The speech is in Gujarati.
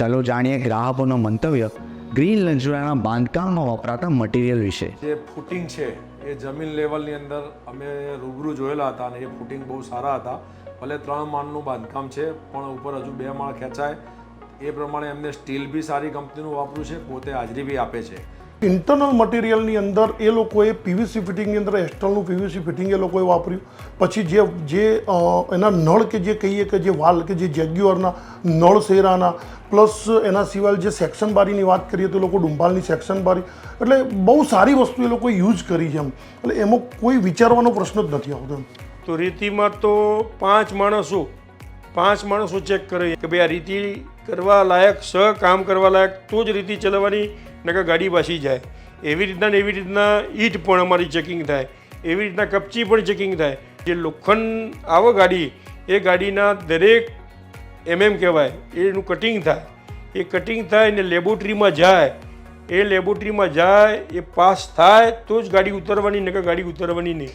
ચાલો જાણીએ ગ્રાહકોનો મંતવ્ય ગ્રીન લંચવાડાના બાંધકામમાં વપરાતા મટીરિયલ વિશે. જે ફૂટિંગ છે એ જમીન લેવલની અંદર અમે રૂબરૂ જોયેલા હતા અને એ ફૂટિંગ બહુ સારા હતા. ભલે 3 માળનું બાંધકામ છે પણ ઉપર હજુ 2 માળ ખેંચાય એ પ્રમાણે એમને સ્ટીલ બી સારી કંપનીનું વાપર્યું છે, પોતે હાજરી બી આપે છે. ઇન્ટરનલ મટીરિયલની અંદર એ લોકોએ પીવીસી ફિટિંગની અંદર એક્સટર્નલ પીવીસી ફિટિંગ એ લોકોએ વાપર્યું. પછી જે એના નળ કે જે કહીએ કે જે વાલ કે જે જેગ્યુઅરના નળ શેરાના પ્લસ એના સિવાય જે સેક્શન બારીની વાત કરીએ તો લોકો ડુંભાલની સેક્શન બારી, એટલે બહુ સારી વસ્તુ એ લોકોએ યુઝ કરી છે એમ. એટલે એમાં કોઈ વિચારવાનો પ્રશ્ન જ નથી આવતો એમ. તો રીતિમાં તો 5 માણસો ચેક કરે કે ભાઈ આ રીતિ કરવા લાયક કામ કરવા લાયક તો જ રીતિ ચલાવવાની, નકર ગાડી પાછી જાય. એવી રીતના ઈંટ પણ અમારી ચેકિંગ થાય, એવી રીતના કપચી પણ ચેકિંગ થાય. જે લોખંડ આવે ગાડી એ ગાડીના દરેક કહેવાય એનું કટિંગ થાય. એ કટિંગ થાય ને લેબોરેટરીમાં જાય, એ લેબોરેટરીમાં જાય એ પાસ થાય તો જ ગાડી ઉતરવાની, નકર ગાડી ઉતરવાની નહીં.